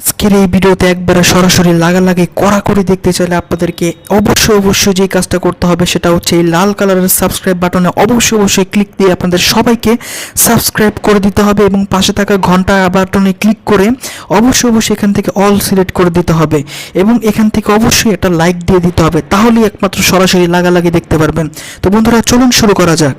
আজকের এই ভিডিওতে একবারে সরাসরি লাগালাগি কড়াকড়ি দেখতে চাইলে আপনাদেরকে অবশ্যই যে কাজটা করতে হবে সেটা হচ্ছে এই লাল কালারের সাবস্ক্রাইব বাটনে অবশ্যই ক্লিক দিয়ে আপনাদের সবাইকে সাবস্ক্রাইব করে দিতে হবে এবং পাশে থাকা ঘন্টা বাটনে ক্লিক করে অবশ্যই এখান থেকে অল সিলেক্ট করে দিতে হবে এবং এখান থেকে অবশ্যই একটা লাইক দিয়ে দিতে হবে, তাহলেই একমাত্র সরাসরি লাগালাগি দেখতে পারবেন। তো বন্ধুরা চলুন শুরু করা যাক।